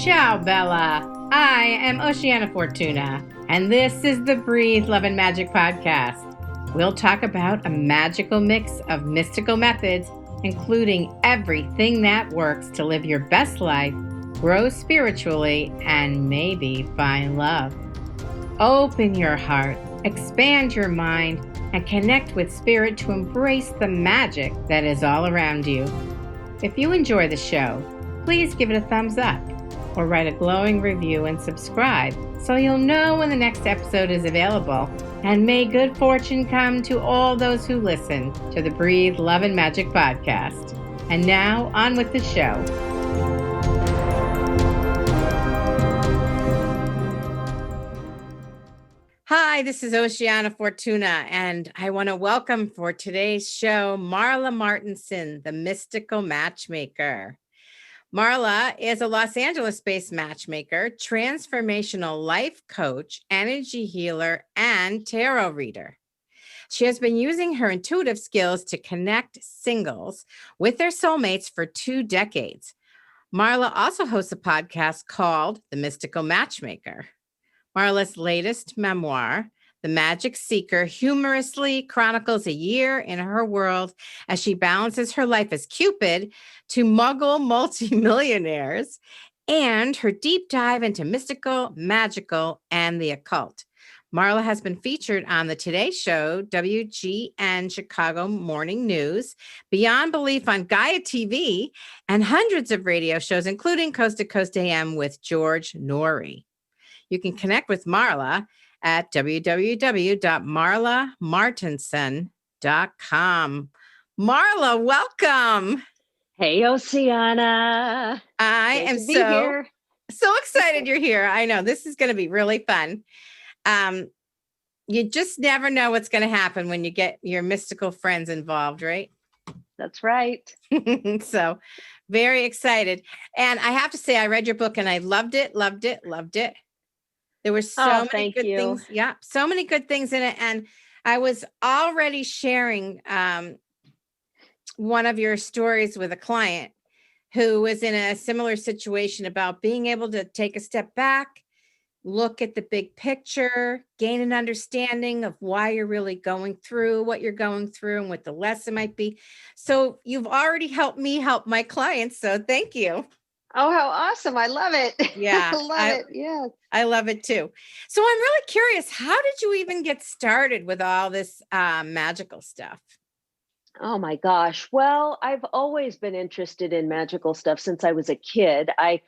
Ciao, Bella. I am Oceana Fortuna, and this is the Breathe, Love, and Magic podcast. We'll talk about a magical mix of mystical methods, including everything that works to live your best life, grow spiritually, and maybe find love. Open your heart, expand your mind, and connect with spirit to embrace the magic that is all around you. If you enjoy the show, please give it a thumbs up or write a glowing review and subscribe so you'll know when the next episode is available. And may good fortune come to all those who listen to the Breathe, Love, and Magic podcast. And now, on with the show. Hi, this is Oceana Fortuna, and I want to welcome for today's show Marla Martenson, the mystical matchmaker. Marla is a Los Angeles-based matchmaker, transformational life coach, energy healer, and tarot reader. She has been using her intuitive skills to connect singles with their soulmates for 2 decades. Marla also hosts a podcast called The Mystical Matchmaker. Marla's latest memoir, The Magic Seeker, humorously chronicles a year in her world as she balances her life as Cupid to muggle multimillionaires and her deep dive into mystical, magical, and the occult. Marla has been featured on the Today Show, WGN Chicago Morning News, Beyond Belief on Gaia TV, and hundreds of radio shows, including Coast to Coast AM with George Norrie. You can connect with Marla at www.marlamartenson.com. Marla, welcome. Hey, Oceana. I am so excited you're here. I know this is going to be really fun. You just never know what's going to happen when you get your mystical friends involved, right? That's right. So very excited. And I have to say, I read your book and I loved it. There were so many good things. Yeah, so many good things in it. And I was already sharing one of your stories with a client who was in a similar situation about being able to take a step back, look at the big picture, gain an understanding of why you're really going through what you're going through and what the lesson might be. So you've already helped me help my clients. So thank you. Oh, how awesome. I love it. Yeah. I love it. Yeah. I love it too. So I'm really curious, how did you even get started with all this magical stuff? Oh my gosh. Well, I've always been interested in magical stuff since I was a kid. I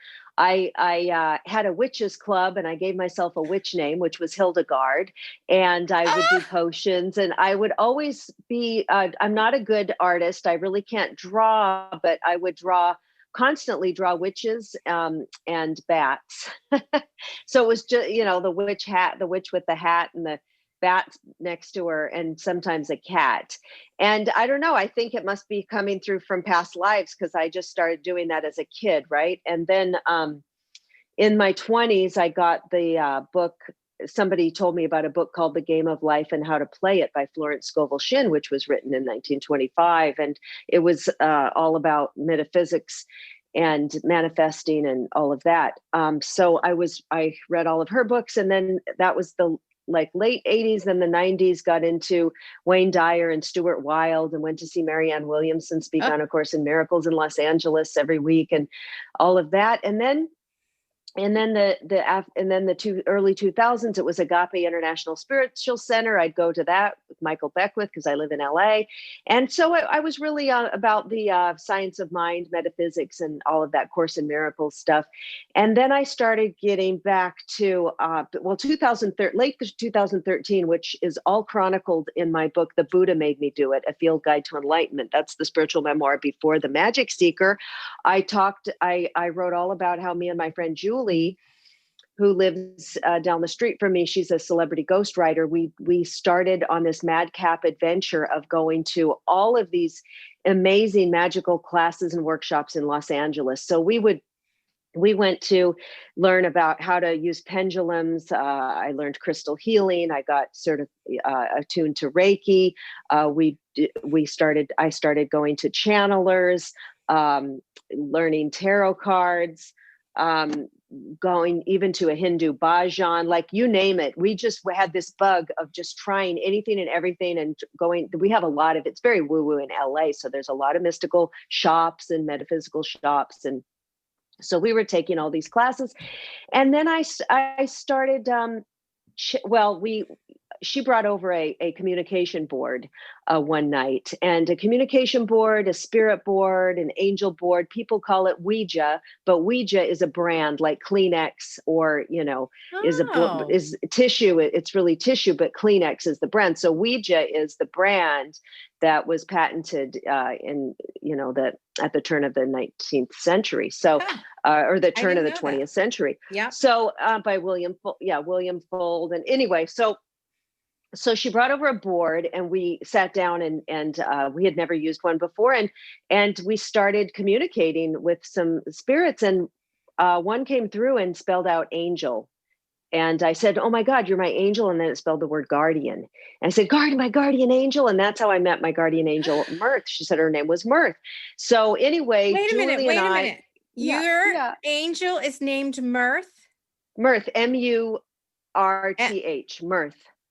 had a witches club and I gave myself a witch name, which was Hildegard. And I would do potions and I would always be, I'm not a good artist. I really can't draw, but I would constantly draw witches and bats. So it was just, the witch with the hat and the bat next to her, and sometimes a cat. And I don't know, I think it must be coming through from past lives because I just started doing that as a kid, right? And then in my 20s, I got the book. Somebody told me about a book called The Game of Life and How to Play It by Florence Scovel Shinn, which was written in 1925. And it was all about metaphysics and manifesting and all of that. So I read all of her books, and then that was the late 80s. Then the 90s got into Wayne Dyer and Stuart Wilde, and went to see Marianne Williamson speak on A Course in Miracles in Los Angeles every week, and all of that. And then the early 2000s, it was Agape International Spiritual Center. I'd go to that with Michael Beckwith because I live in LA. And so I was really about the science of mind, metaphysics, and all of that Course in Miracles stuff. And then I started getting back to, late 2013, which is all chronicled in my book, The Buddha Made Me Do It, A Field Guide to Enlightenment. That's the spiritual memoir before The Magic Seeker. I wrote all about how me and my friend Julie, who lives down the street from me, she's a celebrity ghostwriter. We started on this madcap adventure of going to all of these amazing magical classes and workshops in Los Angeles. So we went to learn about how to use pendulums. I learned crystal healing. I got attuned to Reiki. I started going to channelers, learning tarot cards. going even to a Hindu bhajan, like you name it. We had this bug of just trying anything and everything and going. We have a lot of, it's very woo-woo in LA. So there's a lot of mystical shops and metaphysical shops. And so we were taking all these classes. And then I started, she brought over a communication board one night, and a communication board, a spirit board, an angel board. People call it Ouija, but Ouija is a brand like Kleenex, or is tissue. It's really tissue, but Kleenex is the brand. So Ouija is the brand that was patented at the turn of the 19th century. So, or the turn of the 20th century. Yeah. So by William Fold. And anyway, so she brought over a board, and we sat down, and we had never used one before. And we started communicating with some spirits, and one came through and spelled out angel. And I said, "Oh my God, you're my angel." And then it spelled the word guardian. And I said, my guardian angel. And that's how I met my guardian angel, Mirth. She said her name was Mirth. So anyway, wait a minute. Your angel is named Mirth? Mirth, Murth,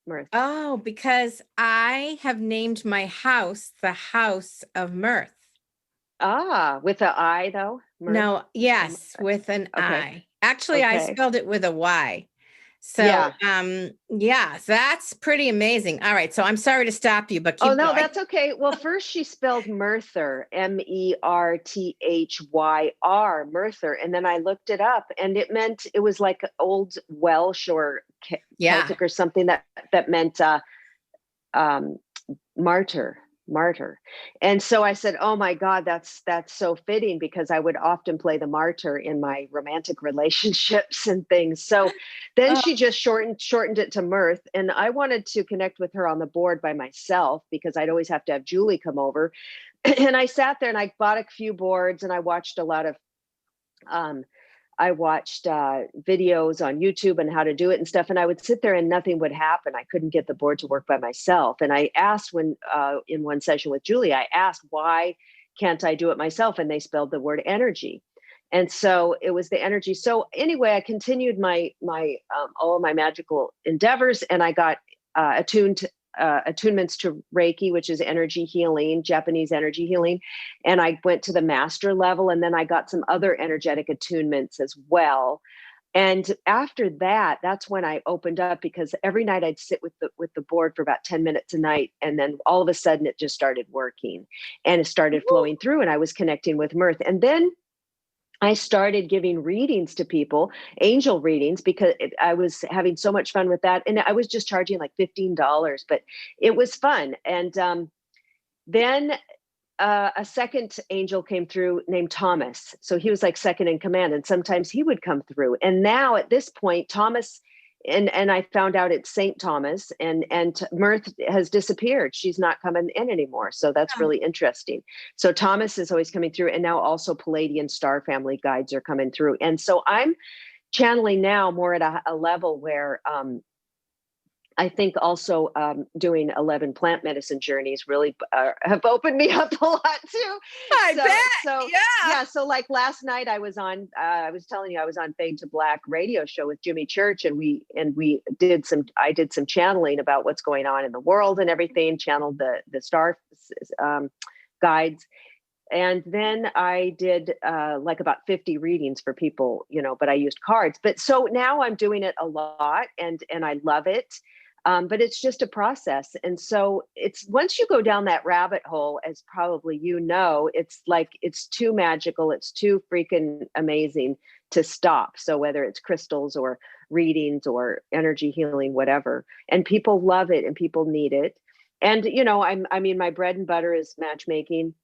Mirth. Oh, because I have named my house the House of Mirth. Ah, with an I though? Mirth? No, yes, with an I. Actually, I spelled it with a Y. So, so that's pretty amazing. All right. So I'm sorry to stop you, but keep going. That's okay. Well, first she spelled Merthyr, Merthyr, Merthyr. And then I looked it up, and it was like old Welsh or Celtic or something that meant martyr. And so I said, "Oh my God, that's so fitting," because I would often play the martyr in my romantic relationships and things. So then she just shortened it to Mirth. And I wanted to connect with her on the board by myself, because I'd always have to have Julie come over. And I sat there and I bought a few boards, and I watched a lot of videos on YouTube and how to do it and stuff. And I would sit there and nothing would happen. I couldn't get the board to work by myself. And I asked in one session with Julie, I asked, why can't I do it myself? And they spelled the word energy. And so it was the energy. So anyway, I continued all of my magical endeavors, and I got attunements to Reiki, which is energy healing, Japanese energy healing. And I went to the master level, and then I got some other energetic attunements as well. And after that, that's when I opened up, because every night I'd sit with the board for about 10 minutes a night. And then all of a sudden it just started working, and it started flowing through, and I was connecting with Mirth. And then I started giving readings to people, angel readings, because I was having so much fun with that. And I was just charging like $15, but it was fun. And then a second angel came through named Thomas. So he was like second in command, and sometimes he would come through. And now at this point, Thomas, and I found out it's Saint Thomas, and Mirth has disappeared. She's not coming in anymore. So that's really interesting. So Thomas is always coming through, and now also Pleiadean star family guides are coming through. And so I'm channeling now more at a level where I think also doing 11 plant medicine journeys really have opened me up a lot too. I bet. So like last night I was on, I was telling you, I was on Fade to Black radio show with Jimmy Church, and I did some channeling about what's going on in the world and everything, channeled the star guides. And then I did like about 50 readings for people, but I used cards. But so now I'm doing it a lot, and I love it. But it's just a process. And so it's, once you go down that rabbit hole, as probably it's like, it's too magical. It's too freaking amazing to stop. So whether it's crystals or readings or energy healing, whatever, and people love it and people need it. And, my bread and butter is matchmaking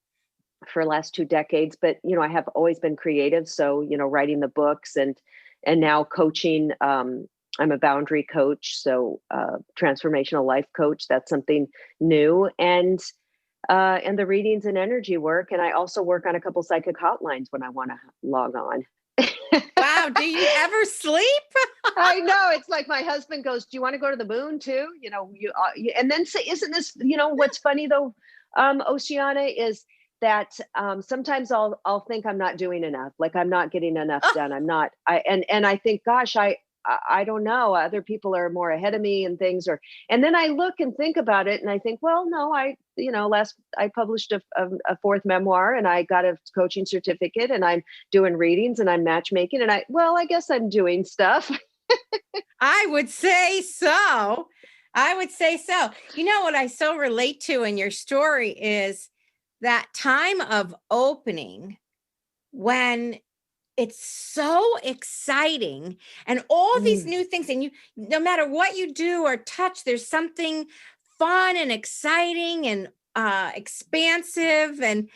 for the last 2 decades, but, I have always been creative. So, writing the books and now coaching, I'm a boundary coach, so transformational life coach. That's something new, and the readings and energy work. And I also work on a couple psychic hotlines when I want to log on. Wow, do you ever sleep? I know, it's like my husband goes, "Do you want to go to the moon too?" And then say, "Isn't this?" What's funny though, Oceana, is that sometimes I'll think I'm not doing enough, like I'm not getting enough done. And I think, gosh, I don't know, other people are more ahead of me and things, and then I look and think about it and I think, well, no, I published a fourth memoir and I got a coaching certificate and I'm doing readings and I'm matchmaking and I guess I'm doing stuff. I would say so. I would say so. You know what I so relate to in your story is that time of opening when it's so exciting and all these new things. And no matter what you do or touch, there's something fun and exciting and expansive. And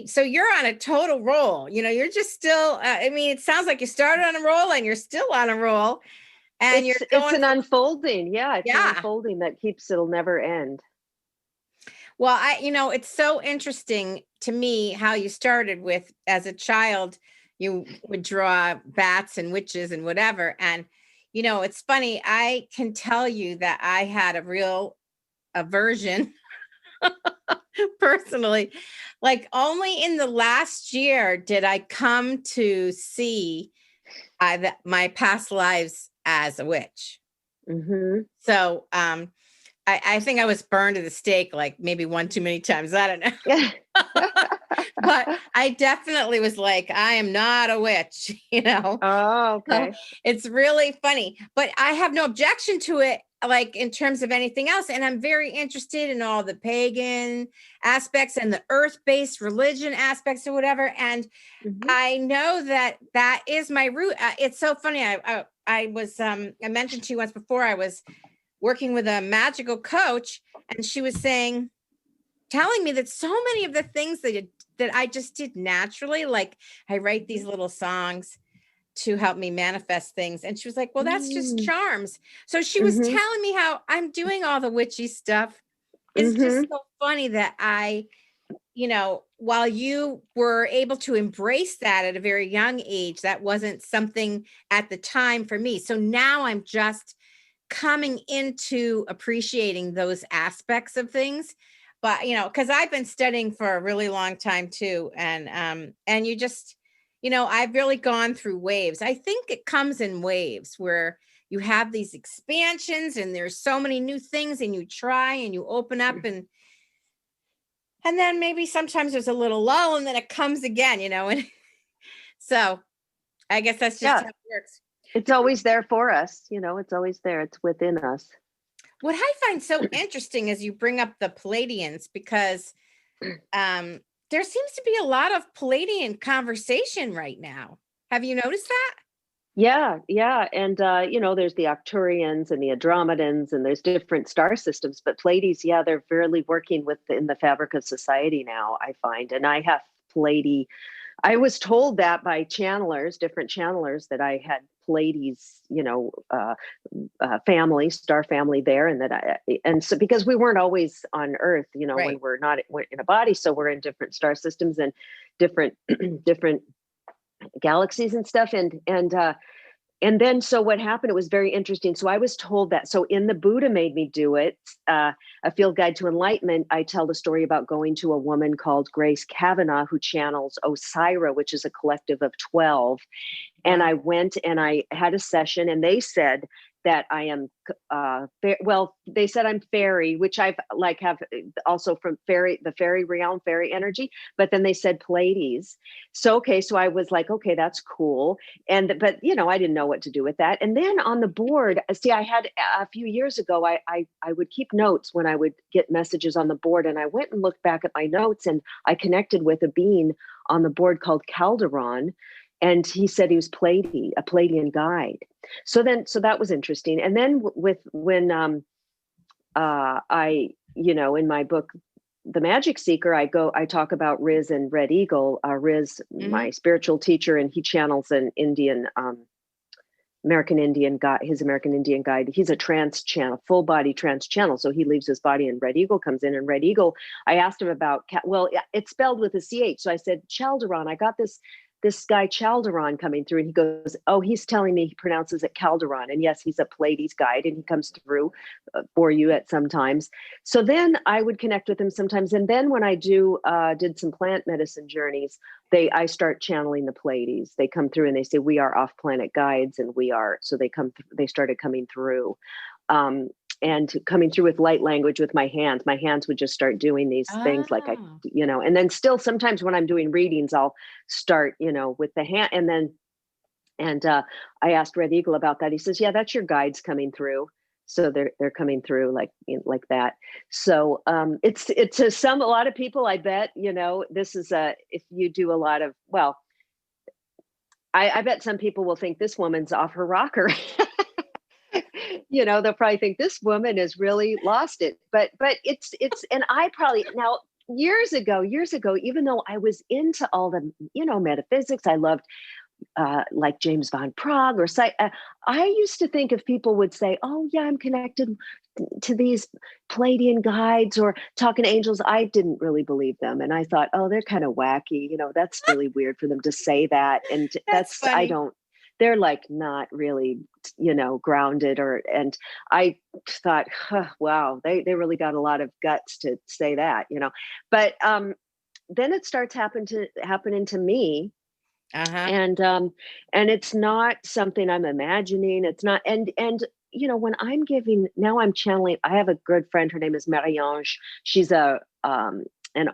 so you're on a total roll. You're just still, it sounds like you started on a roll and you're still on a roll. And it's an unfolding. Yeah. It's an unfolding that it'll never end. Well, it's so interesting to me how you started with, as a child, you would draw bats and witches and whatever. And, it's funny. I can tell you that I had a real aversion personally. Like only in the last year did I come to see my past lives as a witch. Mm-hmm. So, I think I was burned at the stake like maybe one too many times. I don't know. But I definitely was like, I am not a witch, Oh, okay. So it's really funny, but I have no objection to it, like in terms of anything else. And I'm very interested in all the pagan aspects and the earth-based religion aspects or whatever. And I know that is my root. It's so funny. I mentioned to you once before, I was working with a magical coach and she was telling me that so many of the things that I just did naturally, like I write these little songs to help me manifest things. And she was like, well, that's just charms. So she was telling me how I'm doing all the witchy stuff. It's just so funny that while you were able to embrace that at a very young age, that wasn't something at the time for me. So now I'm just coming into appreciating those aspects of things. But, because I've been studying for a really long time too. And you just, I've really gone through waves. I think it comes in waves where you have these expansions and there's so many new things and you try and you open up and then maybe sometimes there's a little lull and then it comes again, and so I guess that's just how it works. It's always there for us. It's always there. It's within us. What I find so interesting is you bring up the Pleiadeans because there seems to be a lot of Pleiadian conversation right now. Have you noticed that? Yeah. And, there's the Arcturians and the Andromedans and there's different star systems, but Pleiades, they're really working in the fabric of society now, I find. And I have Pleiade. I was told that by different channelers, that I had Pleiades, family, star family there. And so because we weren't always on Earth, Right. when we're not in a body, so we're in different star systems and different, different galaxies and stuff. And then, so what happened, it was very interesting. So I was told that, so in the Buddha made me do it, a field guide to enlightenment, I tell the story about going to a woman called Grace Kavanaugh, who channels Osira, which is a collective of 12. And I went and I had a session and they said that I am, they said I'm fairy, which I've have also from the fairy realm, fairy energy, but then they said Pleiades. So, okay. So I was like, okay, that's cool. But I didn't know what to do with that. And then on the board, see, I had a few years ago, I would keep notes when I would get messages on the board. And I went and looked back at my notes and I connected with a being on the board called Calderon. And he said he was a Pleiadian guide. So that was interesting. And then when I, in my book, The Magic Seeker, I talk about Riz and Red Eagle. Riz, my spiritual teacher, and he channels an Indian, American Indian guide, his American Indian guide. He's a trance channel, full body trance channel. So he leaves his body and Red Eagle comes in. And Red Eagle, I asked him about, it's spelled with a CH. So I said, Chalderon, I got this this guy Chalderon coming through, and he goes, oh, he's telling me he pronounces it Calderon, and yes, he's a Pleiades guide, and he comes through for you at sometimes. So then I would connect with him sometimes, and then when I did some plant medicine journeys, I start channeling the Pleiades. They come through and they say we are off planet guides, and we are, so they started coming through. And coming through with light language with my hands. My hands would just start doing these things like and then still sometimes when I'm doing readings, I'll start, with the hand. And I asked Red Eagle about that. He says, yeah, that's your guides coming through. So they're coming through like that. So it's a lot of people, I bet, this is if you do a lot of, well, I bet some people will think this woman's off her rocker. They'll probably think this woman has really lost it, but it's, and I probably now years ago, even though I was into all the, metaphysics, I loved, like James Van Prague or I used to think if people would say, oh yeah, I'm connected to these Pleiadian guides or talking to angels, I didn't really believe them. And I thought, oh, they're kind of wacky. That's really weird for them to say that. And that's I don't, they're like not really, grounded and I thought, wow, they really got a lot of guts to say that, but then it starts happening to me. And it's not something I'm imagining. It's not, and when I'm giving, now I'm channeling, I have a good friend, her name is Marie-Ange. She's an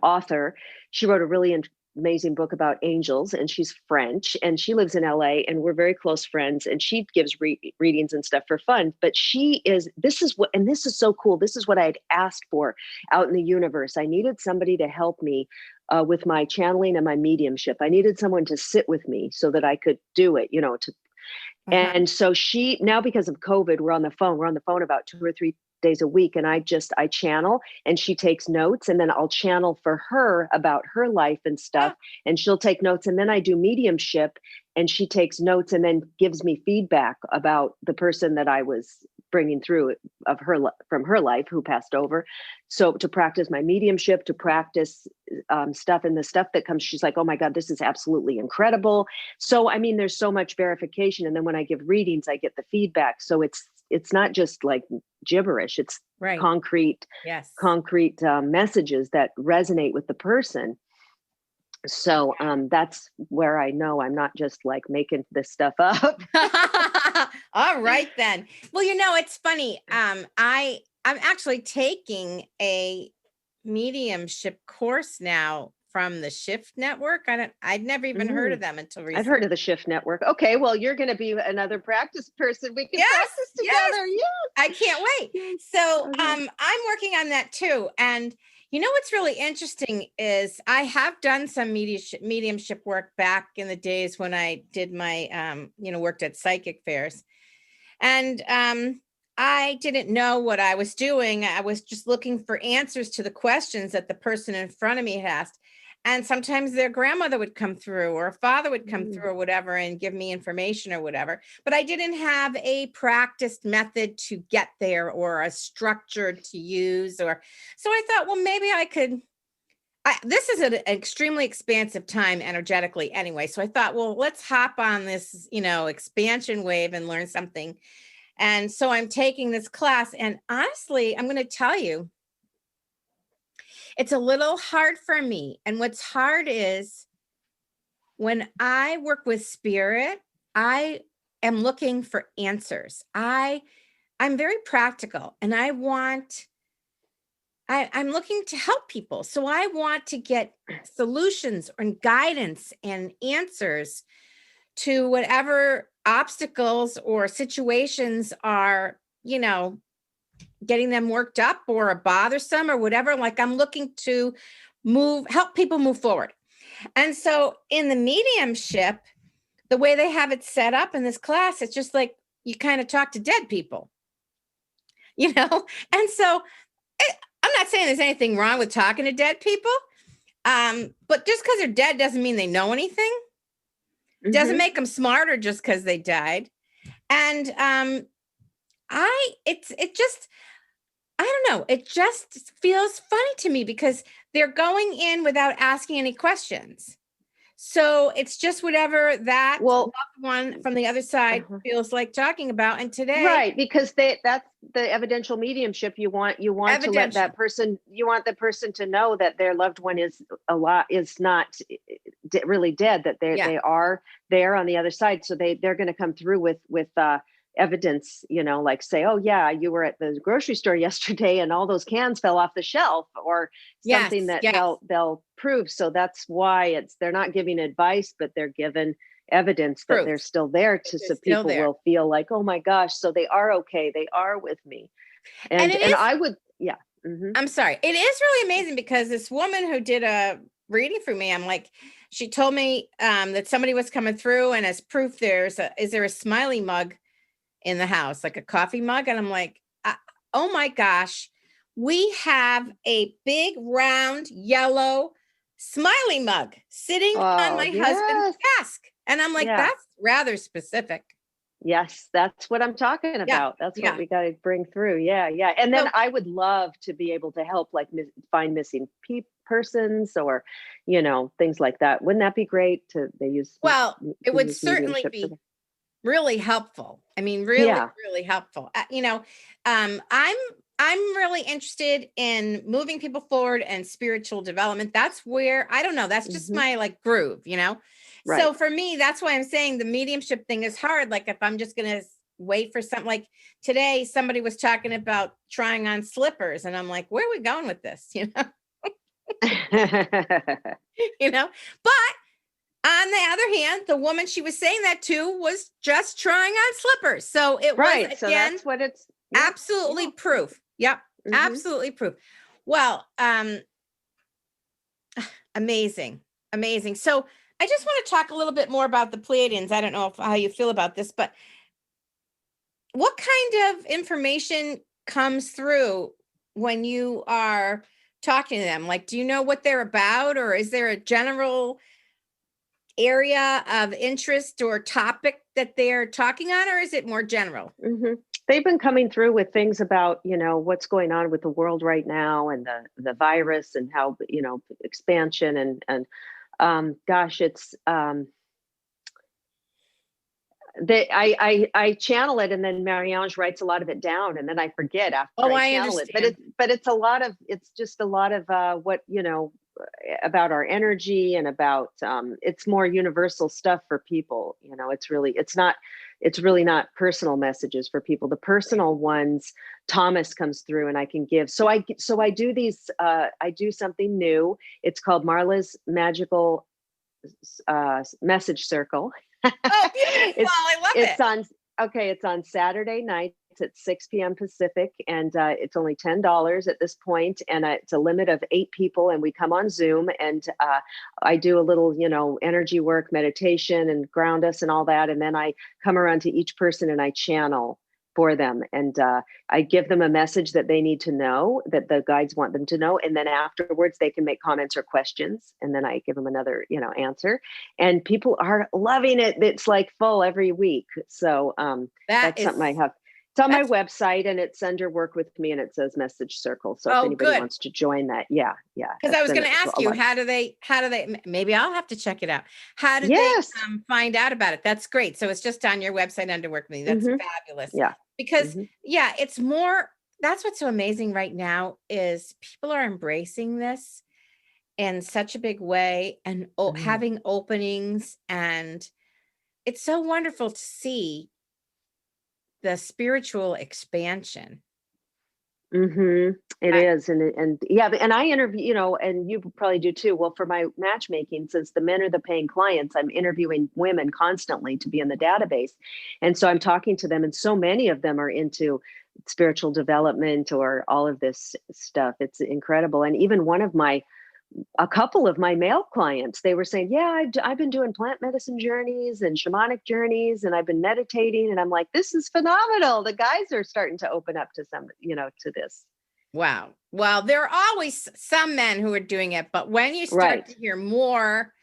author. She wrote a really amazing book about angels, and she's French, and she lives in LA, and we're very close friends, and she gives readings and stuff for fun. But this is so cool. This is what I had asked for out in the universe. I needed somebody to help me with my channeling and my mediumship. I needed someone to sit with me so that I could do it, and so now, because of COVID, we're on the phone about 2 or 3 days a week. And I channel, and she takes notes, and then I'll channel for her about her life and stuff. And she'll take notes. And then I do mediumship, and she takes notes and then gives me feedback about the person that I was bringing through from her life who passed over. So to practice my mediumship, to practice stuff, and the stuff that comes, she's like, oh my God, this is absolutely incredible. So, I mean, there's so much verification. And then when I give readings, I get the feedback. So it's not just like gibberish. It's concrete messages that resonate with the person. So that's where I know I'm not just like making this stuff up. All right, then. Well, it's funny. I'm actually taking a mediumship course now from the Shift Network. I'd never even heard of them until recently. I've heard of the Shift Network. Okay, well, you're going to be another practice person. We can practice together. Yes. I can't wait. So I'm working on that too. And what's really interesting is I have done some mediumship work back in the days when I did my, worked at psychic fairs. And I didn't know what I was doing. I was just looking for answers to the questions that the person in front of me had asked. And sometimes their grandmother would come through, or a father would come through or whatever and give me information or whatever. But I didn't have a practiced method to get there or a structure to use. So I thought, well, maybe I could. This is an extremely expansive time energetically anyway. So I thought, well, let's hop on this, expansion wave and learn something. And so I'm taking this class. And honestly, I'm going to tell you, it's a little hard for me. And what's hard is when I work with spirit, I am looking for answers. I'm very practical, and I'm looking to help people. So I want to get solutions and guidance and answers to whatever obstacles or situations are, getting them worked up or are bothersome or whatever. Like I'm looking to help people move forward. And so in the mediumship, the way they have it set up in this class, it's just like you kind of talk to dead people, And so I'm not saying there's anything wrong with talking to dead people. But just because they're dead doesn't mean they know anything. Doesn't make them smarter just because they died. And I don't know. It just feels funny to me because they're going in without asking any questions. So it's just whatever that Well, loved one from the other side feels like talking about. And today, right, because that's the evidential mediumship. You want to let that person, you want the person to know that their loved one is not really dead, that they are there on the other side. So they're going to come through with evidence, like say, oh yeah, you were at the grocery store yesterday and all those cans fell off the shelf, or something that they'll prove. So that's why they're not giving advice, but they're given evidence that they're still there, so people will feel like, oh my gosh, so they are okay, they are with me. And I would, I'm sorry, it is really amazing, because this woman who did a reading for me, I'm like, she told me that somebody was coming through, and as proof, is there a smiley mug in the house, like a coffee mug? And I'm like, oh my gosh, we have a big round yellow smiley mug sitting on my husband's desk. And I'm like, that's rather specific. Yes, that's what I'm talking about. That's what we got to bring through. Yeah. And then I would love to be able to help, like, find missing persons, or, things like that. Wouldn't that be great? They use, it would certainly be really helpful. I mean, really helpful. I'm really interested in moving people forward and spiritual development. That's where, I don't know, that's just my like groove, Right. So for me, that's why I'm saying the mediumship thing is hard. Like, if I'm just going to wait for something, like today, somebody was talking about trying on slippers, and I'm like, where are we going with this? But on the other hand, the woman she was saying that to was just trying on slippers. So it was, again, so that's what it's absolutely proof. Yep. Absolutely proof. Well, amazing. So I just want to talk a little bit more about the Pleiadeans. I don't know how you feel about this, but what kind of information comes through when you are talking to them? Like, do you know what they're about, or is there a general area of interest or topic that they're talking on, or is it more general? They've been coming through with things about, what's going on with the world right now, and the virus, and how, expansion, and gosh, it's I channel it, and then Marie-Ange writes a lot of it down, and then I forget after I channel it. But it's just a lot of what, about our energy, and about it's more universal stuff for people. It's really not personal messages for people. The personal ones, Thomas comes through and I can give. So I do these, I do something new. It's called Marla's Magical Message Circle. Oh, beautiful. I love it. It's on Saturday nights at 6 p.m. Pacific, and it's only $10 at this point, and it's a limit of 8 people, and we come on Zoom, and I do a little, energy work, meditation, and ground us and all that, and then I come around to each person and I channel for them, and I give them a message that they need to know, that the guides want them to know, and then afterwards they can make comments or questions, and then I give them another answer, and people are loving it. It's like full every weeek. So that's something I have. It's on my website, and it's under Work With Me, and it says Message Circle. So if anybody wants to join that, yeah. Because I was going to ask you, how do they? Maybe I'll have to check it out. How do they find out about it? That's great. So it's just on your website under Work With Me. That's fabulous. Yeah. Because it's more. That's what's so amazing right now is people are embracing this in such a big way, and having openings, and it's so wonderful to see the spiritual expansion. It is. And I interview, and you probably do too. Well, for my matchmaking, since the men are the paying clients, I'm interviewing women constantly to be in the database. And so I'm talking to them, and so many of them are into spiritual development or all of this stuff. It's incredible. And even a couple of my male clients, they were saying, yeah, I've been doing plant medicine journeys and shamanic journeys, and I've been meditating. And I'm like, this is phenomenal. The guys are starting to open up to some, to this. Wow. Well, there are always some men who are doing it, but when you start to hear more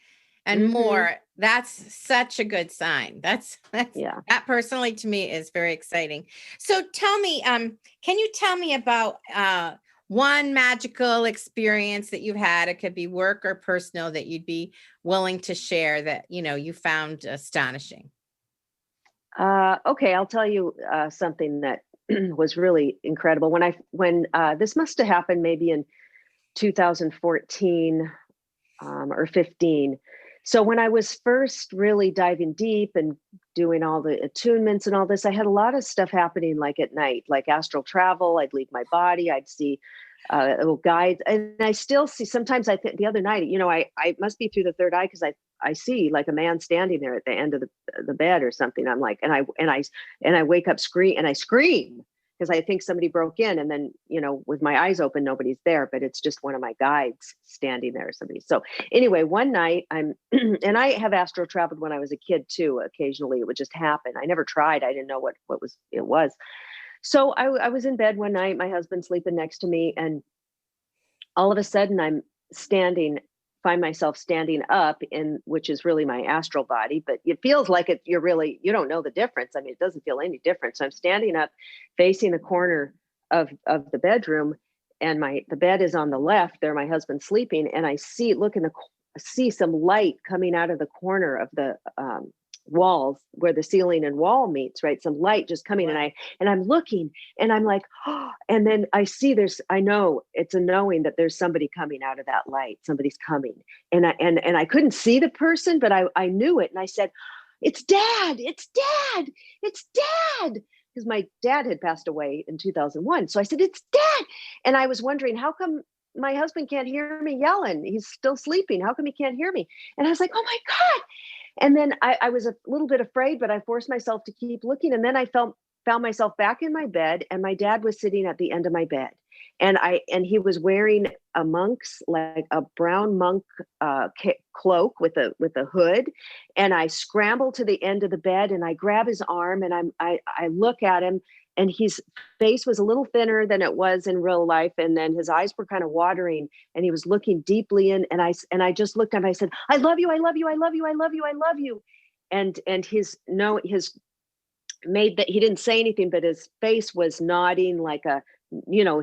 and more, that's such a good sign. That personally to me is very exciting. So tell me, can you tell me about one magical experience that you've had. It could be work or personal that you'd be willing to share that, you found astonishing. Okay, I'll tell you something that was really incredible. When this must have happened maybe in 2014 or 15. So when I was first really diving deep and doing all the attunements and all this, I had a lot of stuff happening like at night, like astral travel. I'd leave my body. I'd see little guides, and I still see. Sometimes I think the other night, I must be through the third eye because I see like a man standing there at the end of the bed or something. I'm like, and I wake up and I scream because I think somebody broke in, and then, with my eyes open, nobody's there, but it's just one of my guides standing there or somebody. So anyway, one night and I have astral traveled when I was a kid too. Occasionally it would just happen. I never tried. I didn't know what it was. So I was in bed one night, my husband sleeping next to me, and all of a sudden find myself standing up which is really my astral body, but it feels like you don't know the difference. I mean, it doesn't feel any different. So I'm standing up facing the corner of the bedroom, and the bed is on the left there, my husband's sleeping, and I see some light coming out of the corner of the walls where the ceiling and wall meets, right? Some light just coming. Wow. And I'm looking, and I'm like, oh, and then I know it's a knowing that there's somebody coming out of that light. Somebody's coming. And I couldn't see the person, but I knew it. And I said, it's Dad, it's Dad, it's Dad. Because my dad had passed away in 2001. So I said, it's Dad. And I was wondering, how come my husband can't hear me yelling? He's still sleeping. How come he can't hear me? And I was like, oh my God. And then I was a little bit afraid, but I forced myself to keep looking. And then I found myself back in my bed, and my dad was sitting at the end of my bed. And he was wearing like a brown monk cloak with a hood. And I scrambled to the end of the bed, and I grab his arm, and I look at him, and his face was a little thinner than it was in real life. And then his eyes were kind of watering, and he was looking deeply in. And I just looked at him. I said, I love you. I love you. I love you. I love you. I love you. And made that he didn't say anything, but his face was nodding like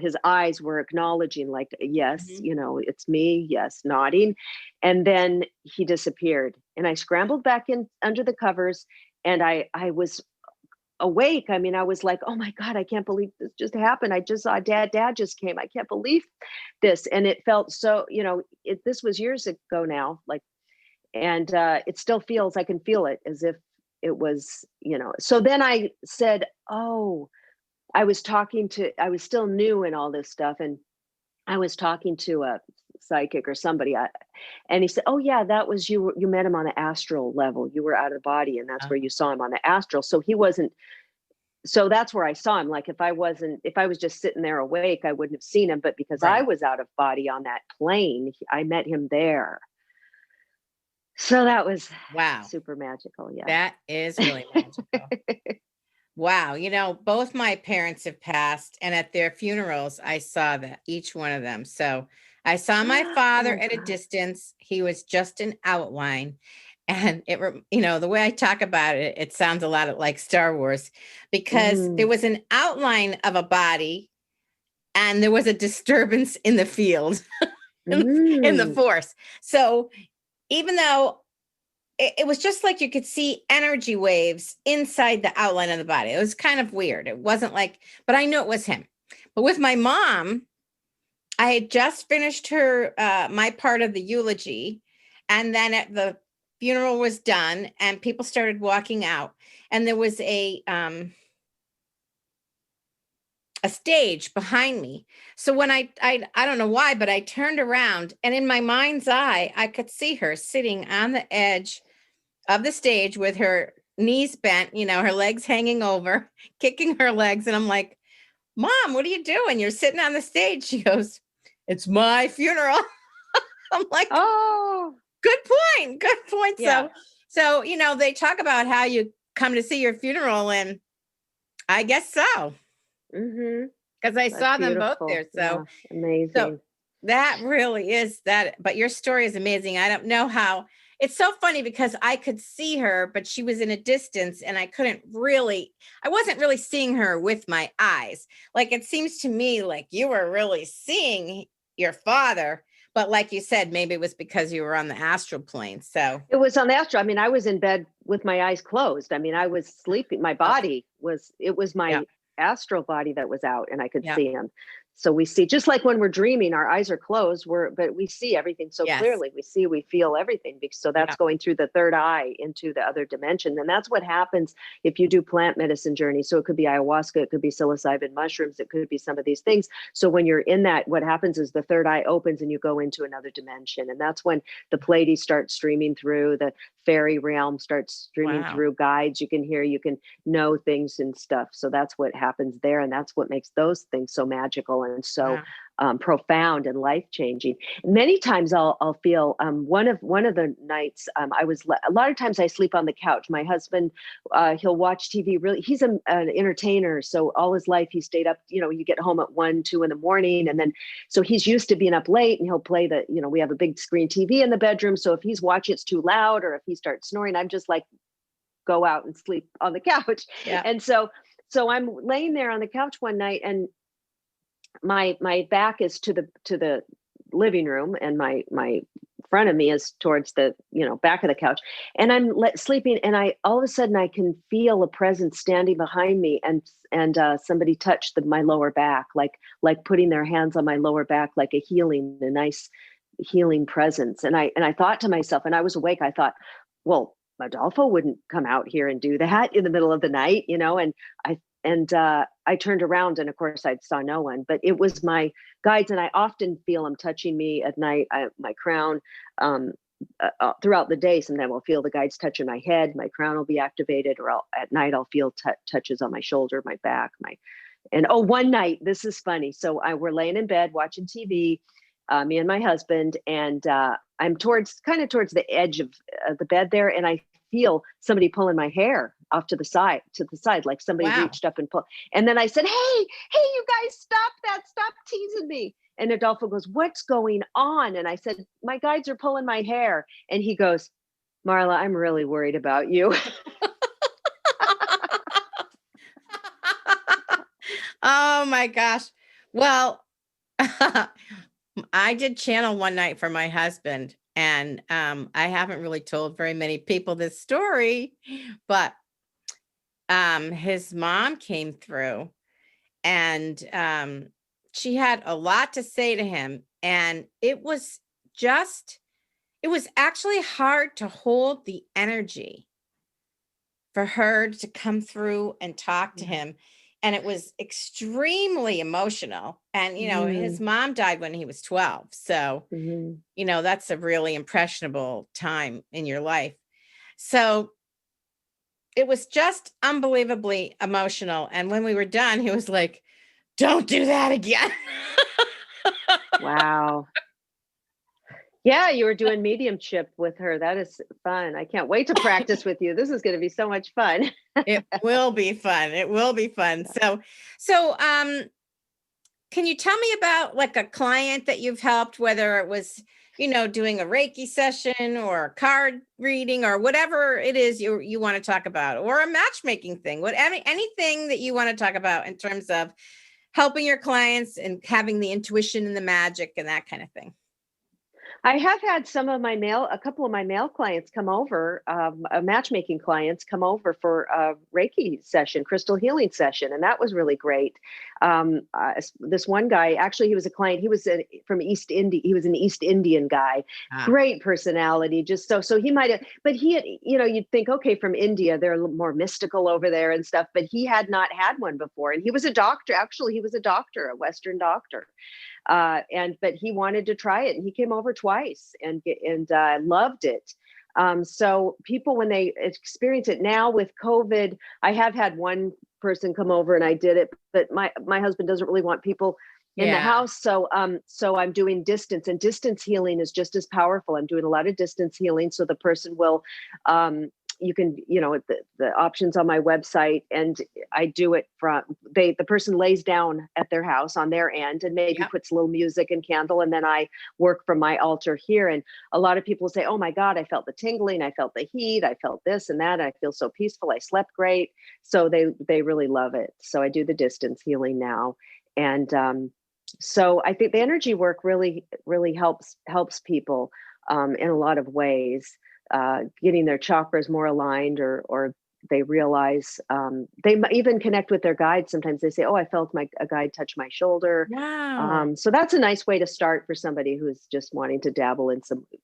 his eyes were acknowledging, like, yes, it's me. Yes. Nodding. And then he disappeared, and I scrambled back in under the covers, and I was awake. I mean, I was like, oh my God, I can't believe this just happened. I just saw Dad just came. I can't believe this. And it felt so, this was years ago now, like, and it still feels, I can feel it as if it was, so then I said, oh, I was still new in all this stuff. And I was talking to a psychic or somebody, and he said, oh yeah, that was you met him on the astral level. You were out of the body, and that's where you saw him, on the astral. So that's where I saw him. Like if I was just sitting there awake, I wouldn't have seen him, but because Right. I was out of body on that plane, I met him there. So that was Wow. super magical. Yeah. That is really magical. Wow. Both my parents have passed, and at their funerals, I saw that each one of them. So I saw my father Oh, at a God. distance. He was just an outline. And the way I talk about it, it sounds a lot like Star Wars, because there was an outline of a body, and there was a disturbance in the field, in the force. So even though it was just like you could see energy waves inside the outline of the body. It was kind of weird. It wasn't like, but I knew it was him. But with my mom, I had just finished my part of the eulogy. And then the funeral was done, and people started walking out. And there was a stage behind me. So when I don't know why, but I turned around, and in my mind's eye, I could see her sitting on the edge of the stage with her knees bent, her legs hanging over, kicking her legs. And I'm like, Mom, what are you doing? You're sitting on the stage. She goes, it's my funeral. I'm like, Oh, good point. Good point. yeah. So, they talk about how you come to see your funeral, and I guess so. Because I saw them both there. So yeah. Amazing. So that really is that. But your story is amazing. I don't know how it's so funny because I could see her, but she was in a distance and I wasn't really seeing her with my eyes. Like, it seems to me like you were really seeing your father, but like you said, maybe it was because you were on the astral plane. So It was on the astral. I mean, I was in bed with my eyes closed. I mean, I was sleeping. My okay. body it was Yeah. my astral body that was out and I could Yeah. see him. So we see, just like when we're dreaming, our eyes are closed, but we see everything so Yes. clearly. We feel everything. So that's Yeah. going through the third eye into the other dimension. And that's what happens if you do plant medicine journey. So it could be ayahuasca, it could be psilocybin mushrooms, it could be some of these things. So when you're in that, what happens is the third eye opens and you go into another dimension. And that's when the Pleiades start streaming through, the fairy realm starts streaming Wow. through, guides you can hear, you can know things and stuff. So that's what happens there. And that's what makes those things so magical and so Wow. profound and life changing. Many times I'll feel one of the nights a lot of times I sleep on the couch. My husband, he'll watch TV. Really, he's an entertainer, so all his life he stayed up. You know, you get home at 1, 2 in the morning, and then so he's used to being up late, and he'll play the. You know, we have a big screen TV in the bedroom, so if he's watching, it's too loud, or if he starts snoring, I'm just like, go out and sleep on the couch. Yeah. And so I'm laying there on the couch one night, and my back is to the living room, and my front of me is towards the back of the couch, and I'm sleeping, and I all of a sudden I can feel a presence standing behind me, and somebody touched my lower back, like putting their hands on my lower back, like a nice healing presence. And I thought to myself, and I was awake, I thought, well, Adolfo wouldn't come out here and do that in the middle of the night, and I turned around, and of course I saw no one, but it was my guides. And I often feel them touching me at night, my crown, throughout the day. Sometimes I'll feel the guides touching my head, my crown will be activated, or at night I'll feel touches on my shoulder, my back, one night, this is funny. So we're laying in bed watching TV, me and my husband, and I'm kind of towards the edge of the bed there, and I feel somebody pulling my hair off to the side, like somebody Wow. reached up and pulled. And then I said, hey, you guys, stop that, stop teasing me. And Adolfo goes, what's going on? And I said, my guides are pulling my hair. And he goes, Marla, I'm really worried about you. Oh my gosh. Well, I did channel one night for my husband, and I haven't really told very many people this story, but his mom came through, and she had a lot to say to him, and it was actually hard to hold the energy for her to come through and talk to him. And it was extremely emotional. And, his mom died when he was 12. So, that's a really impressionable time in your life. So it was just unbelievably emotional. And when we were done, he was like, don't do that again. Wow. Yeah, you were doing mediumship with her. That is fun. I can't wait to practice with you. This is going to be so much fun. It will be fun. It will be fun. So, can you tell me about like a client that you've helped, whether it was, doing a Reiki session or a card reading or whatever it is you want to talk about, or a matchmaking thing, anything that you want to talk about in terms of helping your clients and having the intuition and the magic and that kind of thing? I have had a couple of my male clients come over, matchmaking clients come over for a Reiki session, crystal healing session. And that was really great. This one guy, actually, he was a client. He was from East India. He was an East Indian guy, great personality. Just so he might've, but he had, you'd think, okay, from India, they're a little more mystical over there and stuff, but he had not had one before. And he was a doctor. Actually, he was a doctor, a Western doctor. But he wanted to try it, and he came over twice and loved it. So people, when they experience it now with COVID, I have had one person come over and I did it, but my husband doesn't really want people in the house. So I'm doing distance, and distance healing is just as powerful. I'm doing a lot of distance healing. So the person will, you can, the options on my website, and I do it from the person lays down at their house on their end and maybe Yep. puts a little music and candle, and then I work from my altar here. And a lot of people say, oh my God, I felt the tingling, I felt the heat, I felt this and that, I feel so peaceful, I slept great. So they really love it. So I do the distance healing now. And so I think the energy work really helps people in a lot of ways, getting their chakras more aligned, or they realize, they even connect with their guide. Sometimes they say, oh, I felt a guide touch my shoulder. Wow. So that's a nice way to start for somebody who's just wanting to dabble in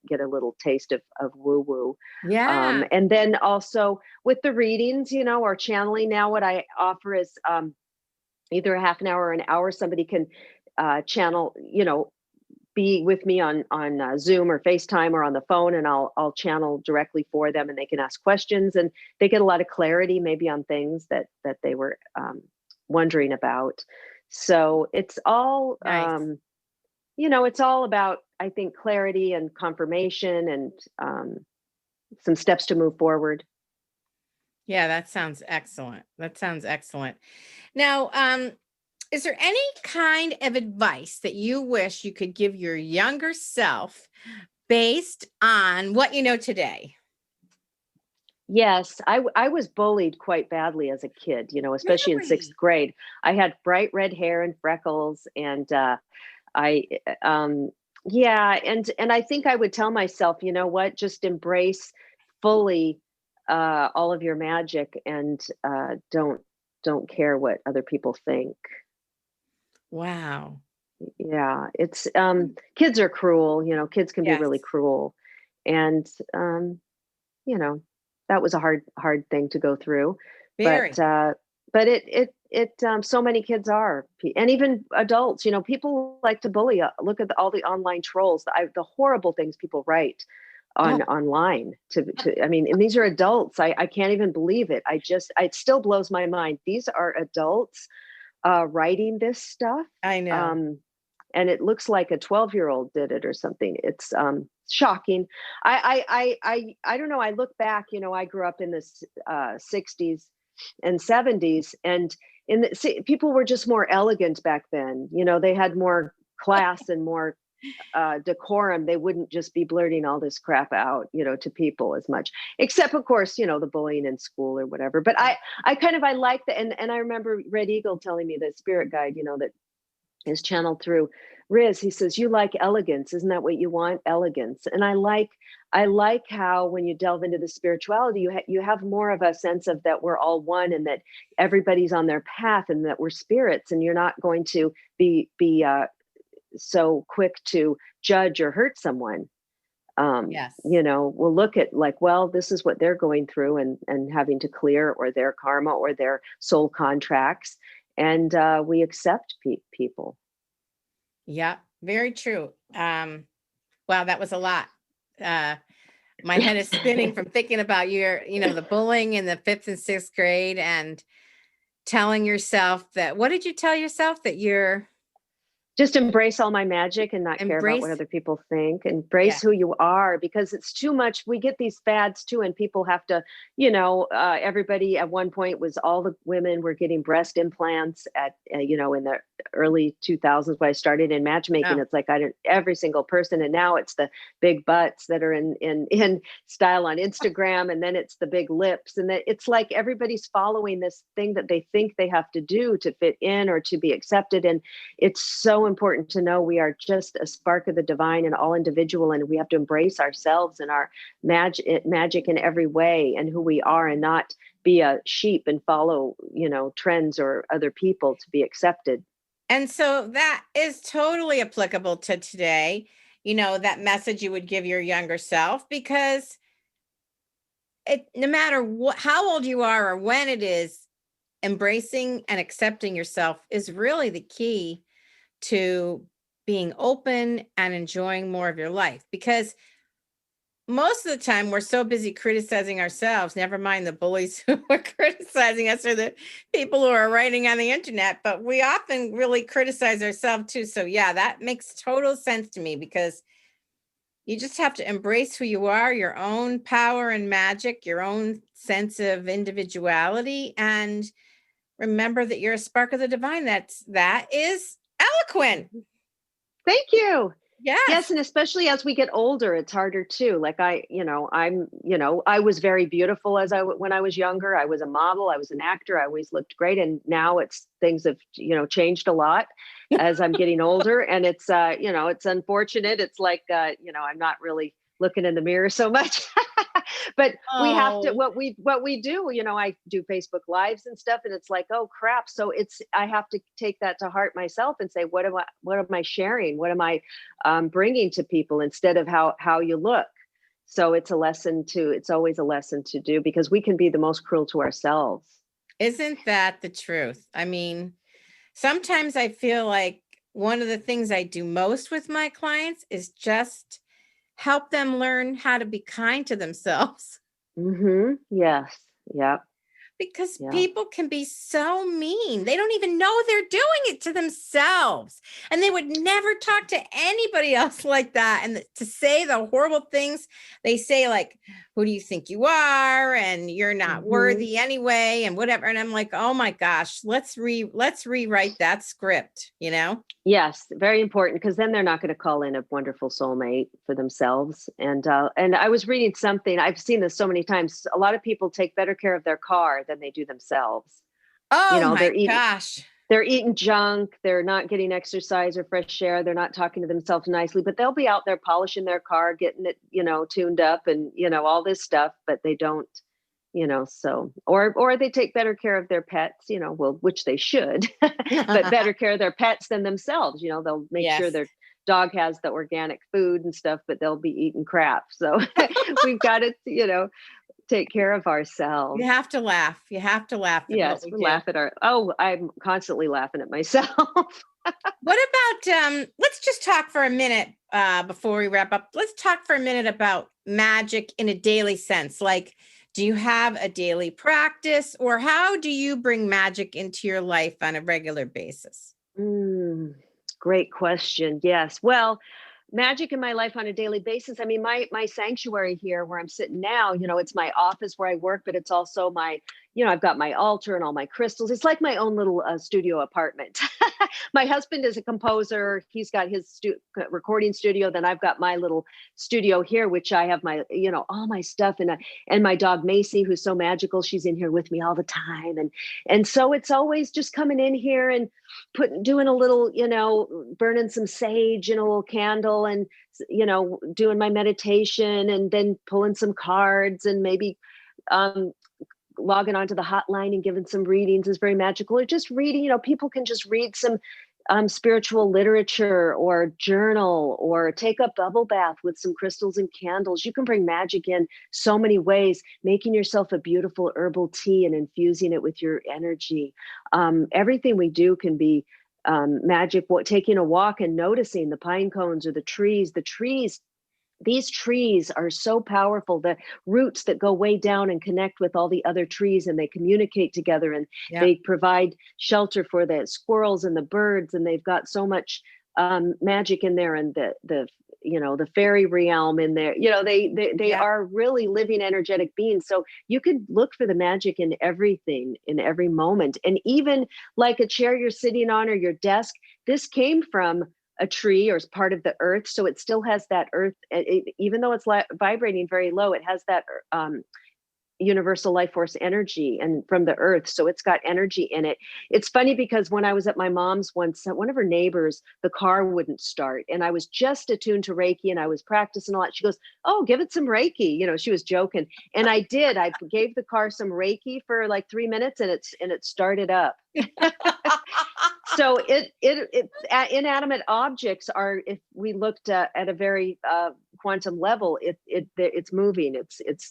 get a little taste of woo woo. Yeah. And then also with the readings, or channeling, now what I offer is either a half an hour or an hour. Somebody can channel, be with me on Zoom or FaceTime or on the phone, and I'll channel directly for them, and they can ask questions, and they get a lot of clarity maybe on things that they were wondering about. So it's all Nice. it's all about, I think, clarity and confirmation, and some steps to move forward. Yeah, that sounds excellent. That sounds excellent. Now, is there any kind of advice that you wish you could give your younger self based on what you know today? Yes, I was bullied quite badly as a kid, especially in sixth Really? grade. I had bright red hair and freckles, and I, yeah, and I think I would tell myself, you know what, just embrace fully all of your magic, and don't care what other people think. Wow. Yeah, it's kids are cruel, kids can be Yes, really cruel, and you know, that was a hard thing to go through, but very. so many kids are, and even adults, people like to bully. Look at all the online trolls, the horrible things people write Oh, online I mean, and these are adults. I can't even believe it. It still blows my mind. These are adults writing this stuff. I know. Um, and it looks like a 12-year-old did it or something. It's shocking. I don't know. I look back, I grew up in the 60s and 70s, and people were just more elegant back then. They had more class and more decorum. They wouldn't just be blurting all this crap out, to people as much, except of course, the bullying in school or whatever. But I like that. And I remember Red Eagle telling me, that spirit guide, that is channeled through Riz. He says, you like elegance. Isn't that what you want? Elegance. And I like how when you delve into the spirituality, you have more of a sense of that we're all one, and that everybody's on their path, and that we're spirits, and you're not going to be so quick to judge or hurt someone. Yes. We'll look at, like, well, this is what they're going through, and having to clear, or their karma, or their soul contracts, and we accept people. Yeah, very true. Wow, that was a lot. Uh, my head is spinning from thinking about the bullying in the fifth and sixth grade, and telling yourself that, what did you tell yourself? That you're Just embrace all my magic and not care about what embrace. other people think. Yeah. Embrace who you are, because it's too much. We get these fads too, and people have to, everybody at one point was, all the women were getting breast implants at, in the early 2000s when I started in matchmaking. Oh, It's like, every single person. And now it's the big butts that are in style on Instagram. And then it's the big lips. And that it's like everybody's following this thing that they think they have to do to fit in or to be accepted. And it's so important to know we are just a spark of the divine and all individual, and we have to embrace ourselves and our magic in every way, and who we are, and not be a sheep and follow, trends or other people to be accepted. and so that is totally applicable to today. That message you would give your younger self, because no matter how old you are or when it is, embracing and accepting yourself is really the key to being open and enjoying more of your life. Because most of the time we're so busy criticizing ourselves, never mind the bullies who are criticizing us, or the people who are writing on the internet, but we often really criticize ourselves too. So yeah, that makes total sense to me, because You just have to embrace who you are, your own power and magic, your own sense of individuality, and remember that you're a spark of the divine. That is eloquent. Thank you. Yes, Yes. and especially as we get older, it's harder too. Like I was very beautiful when I was younger. I was a model, I was an actor, I always looked great. And now things have, changed a lot as I'm getting older. And it's unfortunate. It's like, I'm not really looking in the mirror so much. But we have to, Oh, what we do, I do Facebook lives and stuff, and it's like, oh crap. So I have to take that to heart myself and say, what am I sharing? What am I bringing to people instead of how you look? So it's always a lesson to do, because we can be the most cruel to ourselves. isn't that the truth? I mean, sometimes I feel like one of the things I do most with my clients is just help them learn how to be kind to themselves. Yes. Yeah. Because Yeah. people can be so mean. They don't even know they're doing it to themselves. And they would never talk to anybody else like that. And to say the horrible things they say, like, who do you think you are? And you're not hmm worthy anyway, and whatever. And I'm like, oh my gosh, let's rewrite that script, you know? Yes, very important, because then they're not going to call in a wonderful soulmate for themselves. And I was reading something. I've seen this so many times. A lot of people take better care of their car than they do themselves. You Oh know, my they're eating gosh. they're eating junk. They're not getting exercise or fresh air. They're not talking to themselves nicely. But they'll be out there polishing their car, getting it, tuned up, and all this stuff. But they don't. So or they take better care of their pets, well, which they should, but better care of their pets than themselves. They'll make sure Yes. their dog has the organic food and stuff, but they'll be eating crap. So we've got to, take care of You ourselves. have to laugh. You have to laugh at what Yes, we we do. laugh at I'm constantly laughing at myself. What about let's just talk for a minute before we wrap up. Let's talk for a minute about magic in a daily sense. Like, do you have a daily practice, or how do you bring magic into your life on a regular basis? Mm, Great question. Yes. Well, magic in my life on a daily basis. I mean, my sanctuary here where I'm sitting now, it's my office where I work, but it's also I've got my altar and all my crystals. It's like my own little studio apartment. My husband is a composer. He's got his recording studio. Then I've got my little studio here, which I have my, all my stuff, and my dog Macy, who's so magical. She's in here with me all the time, and so it's always just coming in here and doing a little, burning some sage in a little candle, and doing my meditation, and then pulling some cards, and maybe um logging onto the hotline and giving some readings is very magical. Or just reading, people can just read some spiritual literature, or journal, or take a bubble bath with some crystals and candles. You can bring magic in so many ways, making yourself a beautiful herbal tea and infusing it with your energy. Everything we do can be magic. Taking a walk and noticing the pine cones or the trees. These trees are so powerful. The roots that go way down and connect with all the other trees, and they communicate together, and Yeah. they provide shelter for the squirrels and the birds. And they've got so much magic in there, and the fairy realm in there. They Yeah. are really living energetic beings. So you can look for the magic in everything, in every moment, and even like a chair you're sitting on, or your desk. This came from a tree, or is part of the earth, so it still has that earth. Even though it's vibrating very low, it has that universal life force energy, and from the earth, so it's got energy in it. It's funny, because when I was at my mom's once, one of her neighbors, the car wouldn't start, and I was just attuned to Reiki, and I was practicing a lot. She goes, oh, give it some Reiki. She was joking, and I did. I gave the car some Reiki for like 3 minutes, and it started up. So inanimate objects are, if we looked at a very quantum level, it's moving.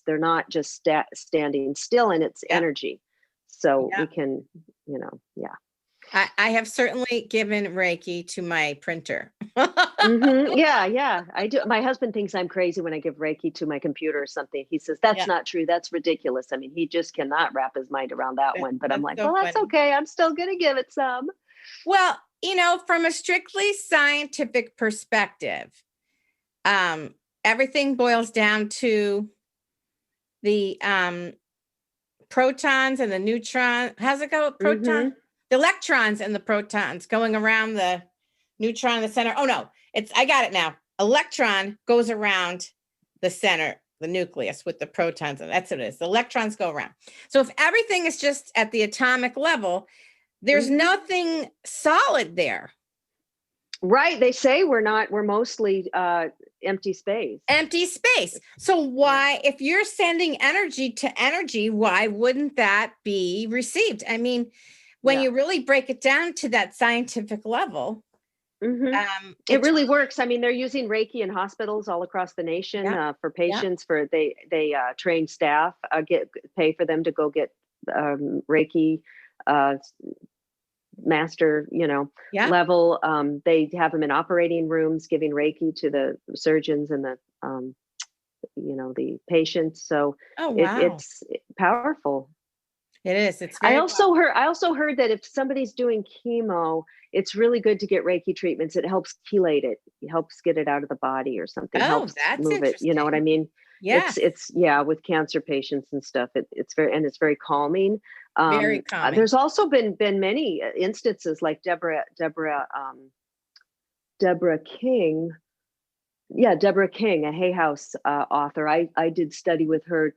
They're not just standing still, and it's Yeah. energy. So Yeah. we can, yeah. I have certainly given Reiki to my printer. Yeah, I do. My husband thinks I'm crazy when I give Reiki to my computer or something. He says that's Yeah. not true. That's ridiculous. I mean, he just cannot wrap his mind around that one. But I'm That's like, so well, that's funny. okay. I'm still gonna give it some. Well, from a strictly scientific perspective, um, everything boils down to the protons and the neutron. How's it go? Proton, the electrons and the protons going around the neutron in the center. Oh no, I got it now. Electron goes around the center, the nucleus with the protons, and that's what it is. The electrons go around. So if everything is just at the atomic level, there's nothing solid there. Right. They say we're mostly empty space. Empty space. So why, if you're sending energy to energy, why wouldn't that be received? I mean, when you really break it down to that scientific level, it really works. I mean, they're using Reiki in hospitals all across the nation for patients. For they train staff, pay for them to go get Reiki Master, level. They have them in operating rooms giving Reiki to the surgeons and the the patients. So it's powerful. It is. It's very I also heard that if somebody's doing chemo, it's really good to get Reiki treatments. It helps chelate it. It helps get it out of the body or something. Helps that's move it. You know what I mean? Yeah. It's with cancer patients and stuff. It's very calming. Very calming. There's also been many instances like Deborah King. Yeah, Deborah King, a Hay House author. I did study with her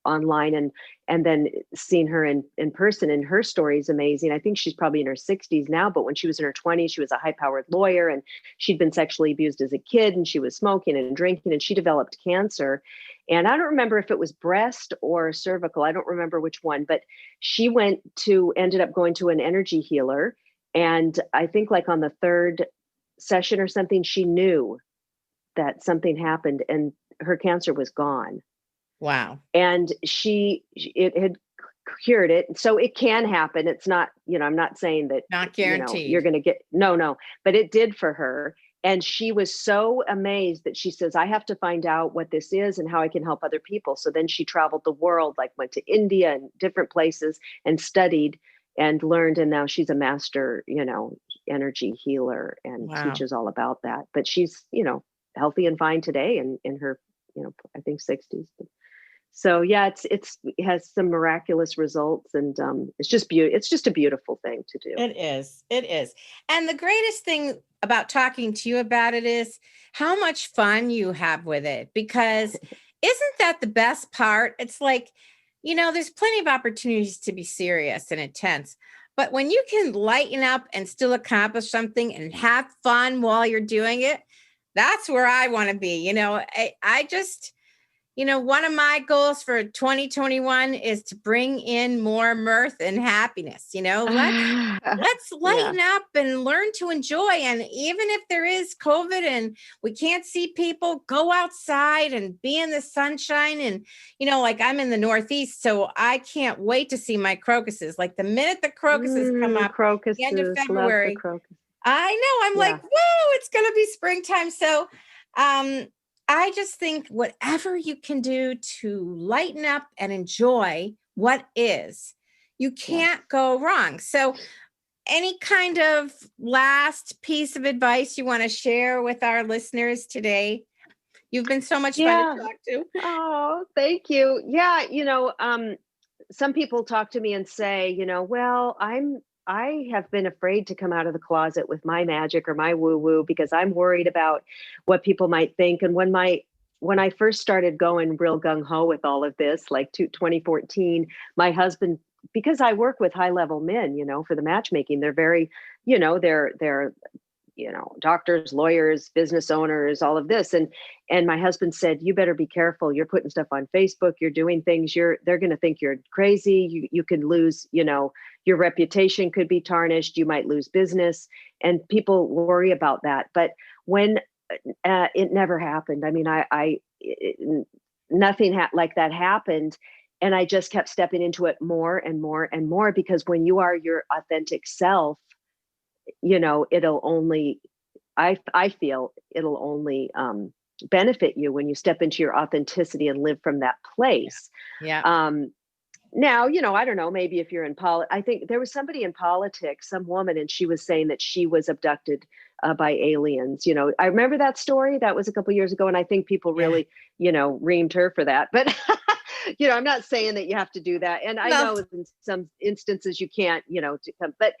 online and then seen her in person, and her story is amazing. I think she's probably in her 60s now, but when she was in her 20s, she was a high-powered lawyer, and she'd been sexually abused as a kid, and she was smoking and drinking, and she developed cancer. And I don't remember if it was breast or cervical. I don't remember which one, but she ended up going to an energy healer. And I think like on the third session or something, she knew that something happened and her cancer was gone. Wow. And it had cured it. So it can happen. It's not, I'm not saying that not guaranteed you're going to get, no, but it did for her. And she was so amazed that she says, I have to find out what this is and how I can help other people. So then she traveled the world, like went to India and different places and studied and learned. And now she's a master, energy healer and teaches all about that. But she's, healthy and fine today and in her, I think 60s. So yeah, it has some miraculous results, and it's just it's just a beautiful thing to do. It is. And the greatest thing about talking to you about it is how much fun you have with it, because isn't that the best part? It's like, there's plenty of opportunities to be serious and intense, but when you can lighten up and still accomplish something and have fun while you're doing it, that's where I want to be. I just, one of my goals for 2021 is to bring in more mirth and happiness. Let's lighten up and learn to enjoy. And even if there is COVID and we can't see people, go outside and be in the sunshine. And, like I'm in the Northeast, so I can't wait to see my crocuses. Like the minute the crocuses come up, the end of February, I know. I'm like, whoa, it's going to be springtime. So I just think whatever you can do to lighten up and enjoy what is, you can't go wrong. So any kind of last piece of advice you want to share with our listeners today? You've been so much fun to talk to. Oh, thank you. Yeah. Some people talk to me and say, well, I have been afraid to come out of the closet with my magic or my woo-woo because I'm worried about what people might think. And when I first started going real gung-ho with all of this, like 2014, my husband, because I work with high-level men, for the matchmaking, they're very, they're doctors, lawyers, business owners, all of this. And my husband said, you better be careful. You're putting stuff on Facebook. You're doing things. They're going to think you're crazy. You can lose, your reputation could be tarnished. You might lose business. And people worry about that. But when it never happened. I mean, nothing like that happened. And I just kept stepping into it more and more and more, because when you are your authentic self, it'll only, I feel it'll only benefit you when you step into your authenticity and live from that place. Yeah. Now, I don't know, maybe if you're in I think there was somebody in politics, some woman, and she was saying that she was abducted by aliens. I remember that story. That was a couple years ago. And I think people Yeah. really, reamed her for that. But, I'm not saying that you have to do that. And I No. know in some instances you can't, to come, but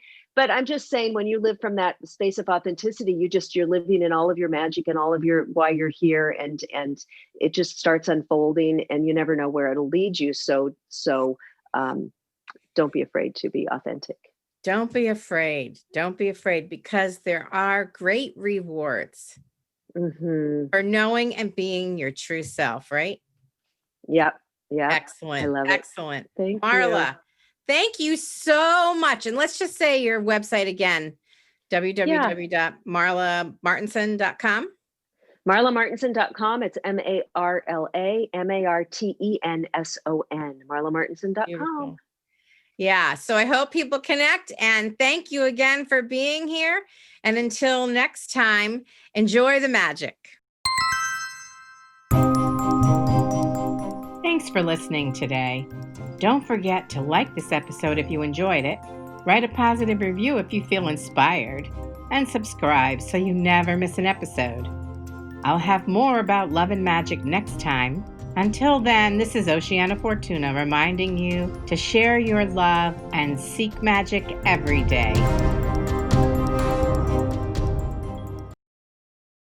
I'm just saying when you live from that space of authenticity, you're living in all of your magic and all of your why you're here, and it just starts unfolding, and you never know where it'll lead you. So um, don't be afraid to be authentic. Don't be afraid. Don't be afraid, because there are great rewards Hmm. for knowing and being your true self, right? Yep. Yep. I Excellent. love it. Excellent. Thank you. Marla, thank you so much. And let's just say your website again, Yeah. www.marlamartenson.com. MarlaMartenson.com. It's MarlaMartenson. MarlaMartenson.com. Beautiful. Yeah. So I hope people connect, and thank you again for being here. And until next time, enjoy the magic. Thanks for listening today. Don't forget to like this episode if you enjoyed it, write a positive review if you feel inspired, and subscribe so you never miss an episode. I'll have more about love and magic next time. Until then, this is Oceana Fortuna reminding you to share your love and seek magic every day.